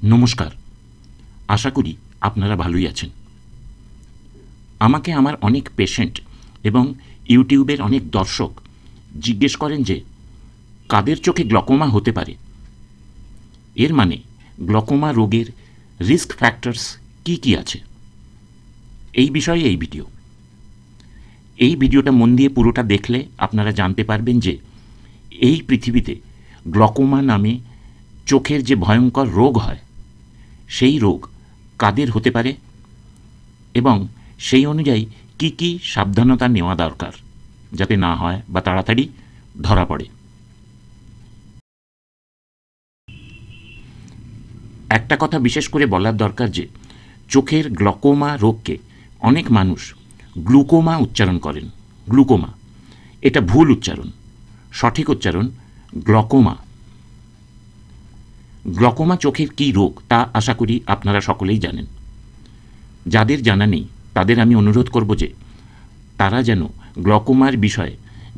নমস্কার, আশা করি আপনারা ভালোই আছেন। আমাকে আমার অনেক পেশেন্ট এবং ইউটিউবের অনেক দর্শক জিজ্ঞেস করেন যে কাদের চোখে গ্লকোমা হতে পারে, এর মানে গ্লকোমা রোগের রিস্ক ফ্যাক্টরস কি কি আছে। এই বিষয়ে এই ভিডিওটা মন দিয়ে পুরোটা দেখলে আপনারা জানতে পারবেন যে এই পৃথিবীতে গ্লকোমা নামে চোখের যে ভয়ঙ্কর রোগ হয় সেই রোগ কাদের হতে পারে এবং সেই অনুযায়ী কি কি সাবধানতা নেওয়া দরকার যাতে না হয় বা তাড়াতাড়ি ধরা পড়ে। একটা কথা বিশেষ করে বলার দরকার যে চোখের গ্লকোমা রোগকে অনেক মানুষ গ্লুকোমা উচ্চারণ করেন। গ্লুকোমা এটা ভুল উচ্চারণ, সঠিক উচ্চারণ গ্লকোমা। গ্লকোমা চোখের কী রোগ তা আশা করি আপনারা সকলেই জানেন। যাদের জানা নেই তাদের আমি অনুরোধ করব যে তারা যেন গ্লকোমার বিষয়ে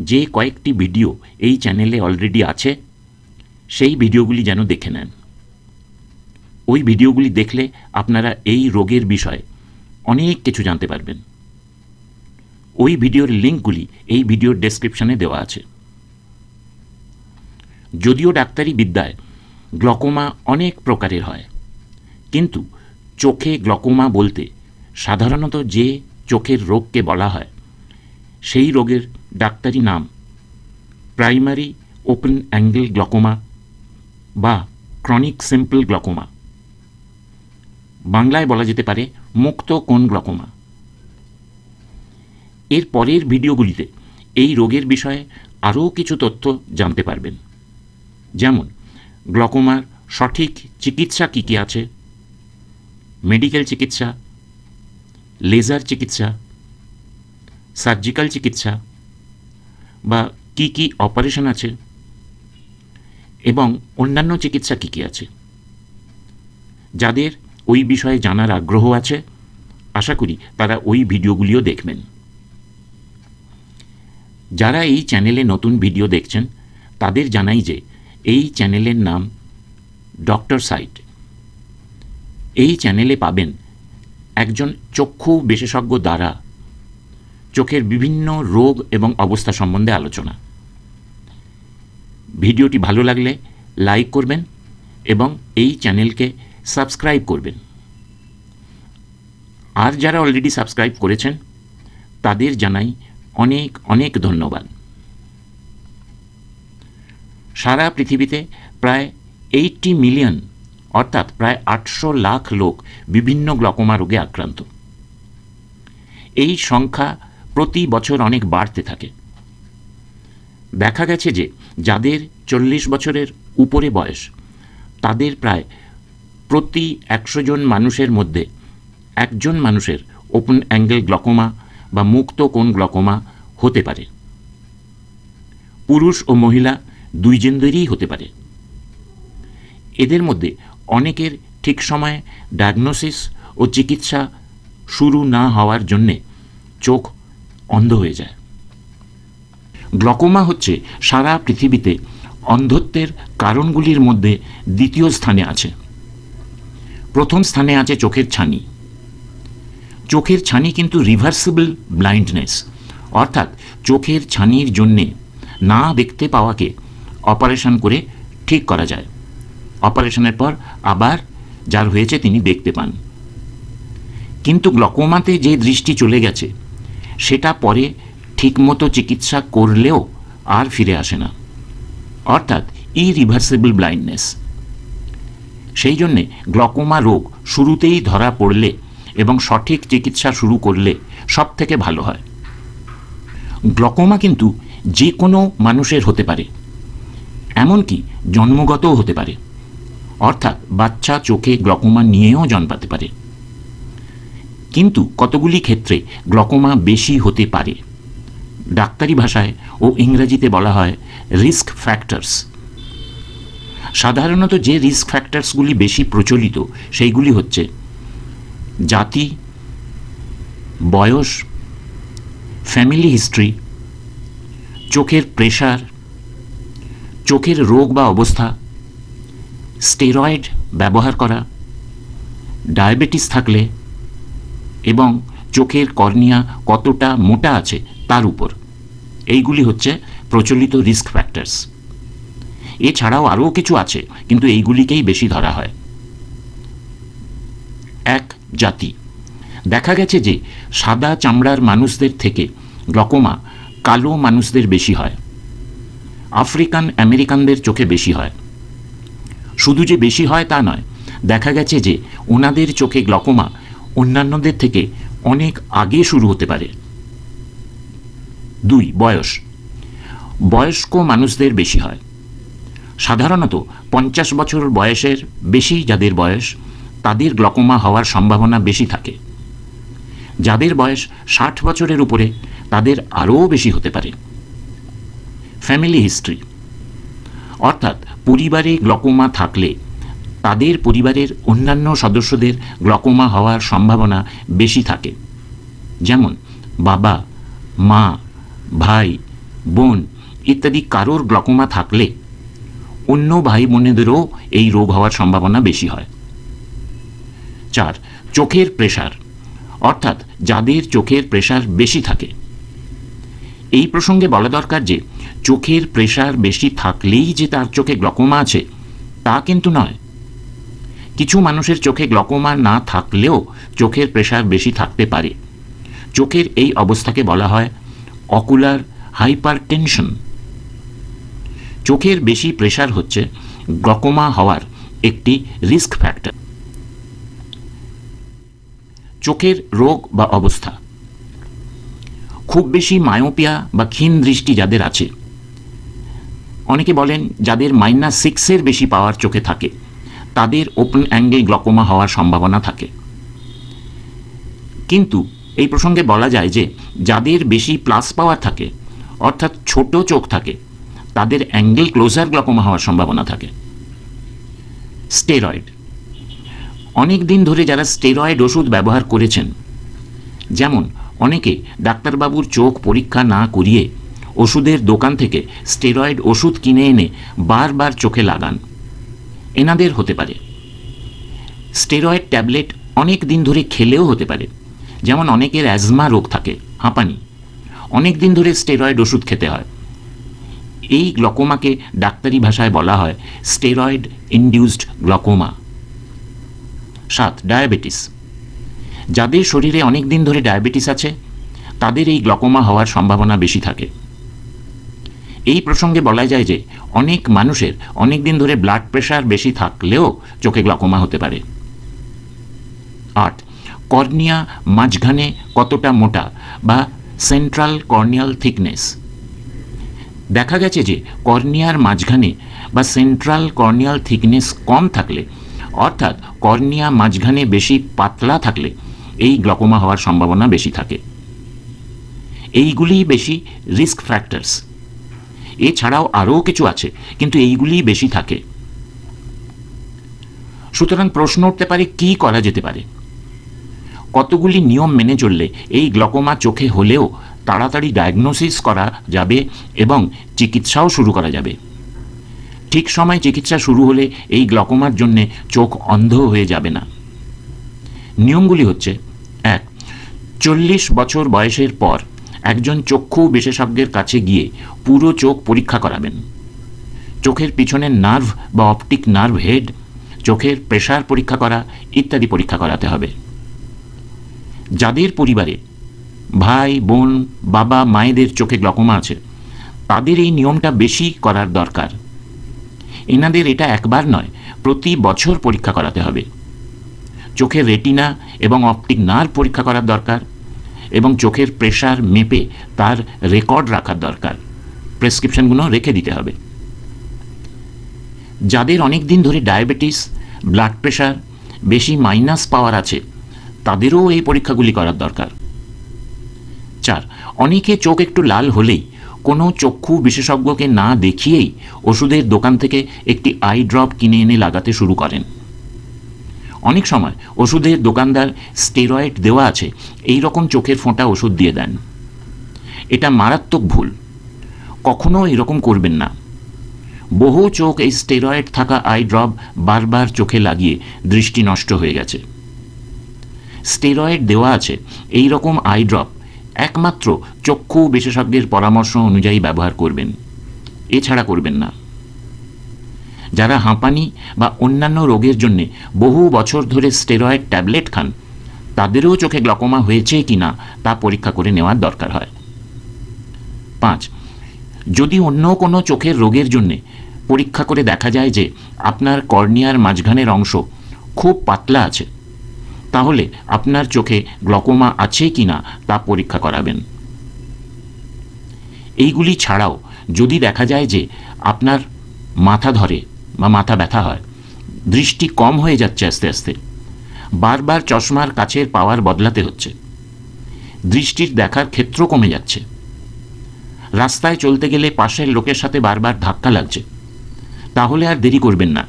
যে কয়েকটি ভিডিও এই চ্যানেলে অলরেডি আছে সেই ভিডিওগুলি যেন দেখে নেন। ওই ভিডিওগুলি দেখলে আপনারা এই রোগের বিষয়ে অনেক কিছু জানতে পারবেন। ওই ভিডিওর লিঙ্কগুলি এই ভিডিওর ডেসক্রিপশনে দেওয়া আছে। যদিও ডাক্তারি বিদ্যায় গ্লকোমা অনেক প্রকারের হয়, কিন্তু চোখে গ্লকোমা বলতে সাধারণত যে চোখের রোগকে বলা হয় সেই রোগের ডাক্তারি নাম প্রাইমারি ওপেন অ্যাঙ্গেল গ্লকোমা বা ক্রনিক সিম্পল গ্লকোমা। বাংলায় বলা যেতে পারে মুক্ত কোণ গ্লকোমা। এর পরের ভিডিওগুলিতে এই রোগের বিষয়ে আরও কিছু তথ্য জানতে পারবেন, যেমন গ্লকোমার সঠিক চিকিৎসা কী কী আছে, মেডিকেল চিকিৎসা, লেজার চিকিৎসা, সার্জিক্যাল চিকিৎসা বা কি কি অপারেশন আছে এবং অন্যান্য চিকিৎসা কী কী আছে। যাদের ওই বিষয়ে জানার আগ্রহ আছে আশা করি তারা ওই ভিডিওগুলিও দেখবেন। যারা এই চ্যানেলে নতুন ভিডিও দেখছেন তাদের জানাই যে এই চ্যানেলের নাম ডক্টর সাইট। এই চ্যানেলে পাবেন একজন চক্ষু বিশেষজ্ঞ দ্বারা চোখের বিভিন্ন রোগ এবং অবস্থা সম্বন্ধে আলোচনা। ভিডিওটি ভালো লাগলে লাইক করবেন এবং এই চ্যানেলকে সাবস্ক্রাইব করবেন। আর যারা অলরেডি সাবস্ক্রাইব করেছেন তাদের জানাই অনেক অনেক ধন্যবাদ। সারা পৃথিবীতে প্রায় 80 মিলিয়ন অর্থাৎ প্রায় 800 লাখ লোক বিভিন্ন গ্লকোমা রোগে আক্রান্ত। এই সংখ্যা প্রতি বছর অনেক বাড়তে থাকে। দেখা গেছে যে যাদের 40 বছরের উপরে বয়স তাদের প্রায় প্রতি 100 জন মানুষের মধ্যে একজন মানুষের ওপেন অ্যাঙ্গেল গ্লকোমা বা মুক্ত কোণ গ্লকোমা হতে পারে। পুরুষ ও মহিলা দুইজনেরই হতে পারে। এদের মধ্যে অনেকের ঠিক সময়ে ডায়াগনোসিস ও চিকিৎসা শুরু না হওয়ার জন্যে চোখ অন্ধ হয়ে যায়। গ্লকোমা হচ্ছে সারা পৃথিবীতে অন্ধত্বের কারণগুলির মধ্যে দ্বিতীয় স্থানে আছে। প্রথম স্থানে আছে চোখের ছানি। চোখের ছানি কিন্তু রিভার্সিবল ব্লাইন্ডনেস, অর্থাৎ চোখের ছানির জন্যে না দেখতে পাওয়াকে অপারেশন করে ঠিক করা যায়। অপারেশনের পর আবার যার হয়েছে তিনি দেখতে পান। কিন্তু গ্লকোমাতে যে দৃষ্টি চলে গেছে সেটা পরে ঠিকমতো চিকিৎসা করলেও আর ফিরে আসে না, অর্থাৎ ইরিভার্সিবল ব্লাইন্ডনেস। সেই জন্যে গ্লকোমা রোগ শুরুতেই ধরা পড়লে এবং সঠিক চিকিৎসা শুরু করলে সব থেকে ভালো হয়। গ্লকোমা কিন্তু যে কোনো মানুষের হতে পারে, এমনকি জন্মগতও হতে পারে, অর্থাৎ বাচ্চা চোখে গ্লকোমা নিয়েও জন্মাতে পারে। কিন্তু কতগুলি ক্ষেত্রে গ্লকোমা বেশি হতে পারে। ডাক্তারি ভাষায় ও ইংরেজিতে বলা হয় রিস্ক ফ্যাক্টরস। সাধারণত যে রিস্ক ফ্যাক্টরসগুলি বেশি প্রচলিত সেইগুলি হচ্ছে জাতি, বয়স, ফ্যামিলি হিস্ট্রি, চোখের প্রেশার, চোখের রোগ বা অবস্থা, স্টেরয়েড ব্যবহার করা, ডায়াবেটিস থাকলে এবং চোখের কর্নিয়া কতটা মোটা আছে তার উপর। এইগুলি হচ্ছে প্রচলিত রিস্ক ফ্যাক্টরস। এছাড়াও আরও কিছু আছে, কিন্তু এইগুলিকেই বেশি ধরা হয়। এক, জাতি। দেখা গেছে যে সাদা চামড়ার মানুষদের থেকে গ্লকোমা কালো মানুষদের বেশি হয়, আফ্রিকান আমেরিকানদের চোখে বেশি হয়। শুধু যে বেশি হয় তা নয়, দেখা গেছে যে ওনাদের চোখে গ্লকোমা অন্যান্যদের থেকে অনেক আগে শুরু হতে পারে। 2, বয়স। বয়স্ক মানুষদের বেশি হয়। সাধারণত 50 বছর বয়সের বেশি যাদের বয়স, তাদের গ্লকোমা হওয়ার সম্ভাবনা বেশি থাকে। যাদের বয়স 60 বছরের উপরে, তাদের আরও বেশি হতে পারে। ফ্যামিলি হিস্ট্রি, অর্থাৎ পরিবারে গ্লকোমা থাকলে তাদের পরিবারের অন্যান্য সদস্যদের গ্লকোমা হওয়ার সম্ভাবনা বেশি থাকে। যেমন বাবা, মা, ভাই, বোন ইত্যাদি কারোর গ্লকোমা থাকলে অন্য ভাই বোনেদেরও এই রোগ হওয়ার সম্ভাবনা বেশি হয়। 4, চোখের প্রেসার, অর্থাৎ যাদের চোখের প্রেসার বেশি থাকে। এই প্রসঙ্গে বলা দরকার যে চোখের প্রেসার বেশি থাকলেই যে তার চোখে গ্লকোমা আছে তা কিন্তু নয়। কিছু মানুষের চোখে গ্লকোমা না থাকলেও চোখের প্রেসার বেশি থাকতে পারে। চোখের এই অবস্থাকে বলা হয় অকুলার হাইপারটেনশন। চোখের বেশি প্রেসার হচ্ছে গ্লকোমা হওয়ার একটি রিস্ক ফ্যাক্টর। চোখের রোগ বা অবস্থা। খুব বেশি মায়োপিয়া বা ক্ষীণ দৃষ্টি যাদের আছে, অনেকে বলেন যাদের -6 বেশি পাওয়ার চোখে থাকে, তাদের ওপেন অ্যাঙ্গেল গ্লকোমা হওয়ার সম্ভাবনা থাকে। কিন্তু এই প্রসঙ্গে বলা যায় যে যাদের বেশি প্লাস পাওয়ার থাকে, অর্থাৎ ছোট চোখ থাকে, তাদের অ্যাঙ্গেল ক্লোজার গ্লকোমা হওয়ার সম্ভাবনা থাকে। স্টেরয়েড। অনেক দিন ধরে যারা স্টেরয়েড ওষুধ ব্যবহার করেছেন, যেমন অনেকে ডাক্তারবাবুর চোখ পরীক্ষা না করিয়ে ওষুধের দোকান থেকে স্টেরয়েড ওষুধ কিনে এনে বারবার চোখে লাগান, এনাদের হতে পারে। স্টেরয়েড ট্যাবলেট অনেক দিন ধরে খেলেও হতে পারে। যেমন অনেকের অ্যাজমা রোগ থাকে, হাঁপানি, অনেক দিন ধরে স্টেরয়েড ওষুধ খেতে হয়। এই গ্লকোমাকে ডাক্তারি ভাষায় বলা হয় স্টেরয়েড ইনডিউসড গ্লকোমা। 7, ডায়াবেটিস। যাদের শরীরে অনেক দিন ধরে ডায়াবেটিস আছে, তাদের এই গ্লকোমা হওয়ার সম্ভাবনা বেশি থাকে। এই প্রসঙ্গে বলা যায় যে অনেক মানুষের অনেক দিন ধরে ব্লাড প্রেশার বেশি থাকলেও চোখে গ্লকোমা হতে পারে। 8, কর্নিয়া মাঝখানে কতটা মোটা বা সেন্ট্রাল কর্নিয়াল থিকনেস। দেখা গেছে যে কর্নিয়ার মাঝখানে বা সেন্ট্রাল কর্নিয়াল থিকনেস কম থাকলে, অর্থাৎ কর্নিয়া মাঝখানে বেশি পাতলা থাকলে, এই গ্লকোমা হওয়ার সম্ভাবনা বেশি থাকে। এইগুলি বেশি রিস্ক ফ্যাক্টরস। এছাড়াও আরও কিছু আছে, কিন্তু এইগুলি বেশি থাকে। সুতরাং প্রশ্ন উঠতে পারে কি করা যেতে পারে। কতগুলি নিয়ম মেনে চললে এই গ্লকোমা চোখে হলেও তাড়াতাড়ি ডায়াগনোসিস করা যাবে এবং চিকিৎসাও শুরু করা যাবে। ঠিক সময় চিকিৎসা শুরু হলে এই গ্লকোমার জন্যে চোখ অন্ধ হয়ে যাবে না। নিয়মগুলি হচ্ছে: 1, 40 বছর বয়সের পর একজন চক্ষু বিশেষজ্ঞের কাছে গিয়ে পুরো চোখ পরীক্ষা করাবেন। চোখের পিছনের নার্ভ বা অপটিক নার্ভ হেড, চোখের প্রেসার পরীক্ষা করা ইত্যাদি পরীক্ষা করাতে হবে। যাদের পরিবারে ভাই বোন বাবা মায়েদের চোখে গ্লকোমা আছে, তাদের এই নিয়মটা বেশি করার দরকার। এনাদের এটা একবার নয়, প্রতি বছর পরীক্ষা করাতে হবে। চোখের রেটিনা এবং অপটিক নার্ভ পরীক্ষা করার দরকার এবং চোখের প্রেসার মেপে তার রেকর্ড রাখার দরকার। প্রেসক্রিপশনগুলো রেখে দিতে হবে। যাদের অনেক দিন ধরে ডায়াবেটিস, ব্লাড প্রেশার, বেশি মাইনাস পাওয়ার আছে, তাদেরও এই পরীক্ষাগুলি করার দরকার। 4, অনেকে চোখ একটু লাল হলেই কোনো চক্ষু বিশেষজ্ঞকে না দেখিয়েই ওষুধের দোকান থেকে একটি আই ড্রপ কিনে এনে লাগাতে শুরু করেন। অনেক সময় ওষুধের দোকানদার স্টেরয়েড দেওয়া আছে এই রকম চোখের ফোঁটা ওষুধ দিয়ে দেন। এটা মারাত্মক ভুল, কখনো এরকম করবেন না। বহু চোখ এই স্টেরয়েড থাকা আই ড্রপ বারবার চোখে লাগিয়ে দৃষ্টি নষ্ট হয়ে গেছে। স্টেরয়েড দেওয়া আছে এই রকম আই ড্রপ একমাত্র চক্ষু বিশেষজ্ঞের পরামর্শ অনুযায়ী ব্যবহার করবেন, এছাড়া করবেন না। যারা হাঁপানি বা অন্যান্য রোগের জন্য বহু বছর ধরে স্টেরয়েড ট্যাবলেট খান, তাদেরও চোখে গ্লকোমা হয়েছে কিনা তা পরীক্ষা করে নেওয়ার দরকার হয়। 5. যদি অন্য কোনো চোখের রোগের জন্য পরীক্ষা করে দেখা যায় যে আপনার কর্নিয়ার মাঝখানের অংশ খুব পাতলা আছে, তাহলে আপনার চোখে গ্লকোমা আছে কিনা তা পরীক্ষা করাবেন। এইগুলি ছাড়াও যদি দেখা যায় যে আপনার মাথা ধরে বা মাথা ব্যথা হয়, দৃষ্টি কম হয়ে যাচ্ছে আস্তে আস্তে, বারবার চশমার কাছের পাওয়ার বদলাতে হচ্ছে, দৃষ্টির দেখার ক্ষেত্র কমে যাচ্ছে, রাস্তায় চলতে গেলে পাশের লোকের সাথে বারবার ধাক্কা লাগছে, তাহলে আর দেরি করবেন না।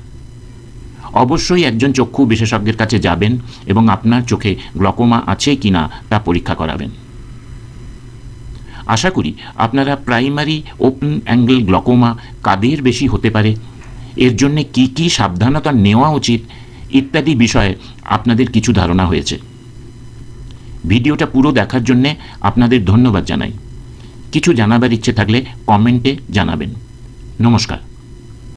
অবশ্যই একজন চক্ষু বিশেষজ্ঞের কাছে যাবেন এবং আপনার চোখে গ্লকোমা আছে কিনা তা পরীক্ষা করাবেন। আশা করি আপনারা প্রাইমারি ওপেন অ্যাঙ্গেল গ্লকোমা কাদের বেশি হতে পারে, এর জন্য কি কি সাবধানতা নেওয়া উচিত ইত্যাদি বিষয়ে আপনাদের কিছু ধারণা হয়েছে। ভিডিওটা পুরো দেখার জন্যে আপনাদের ধন্যবাদ জানাই। কিছু জানাবার ইচ্ছে থাকলে কমেন্টে জানাবেন। নমস্কার।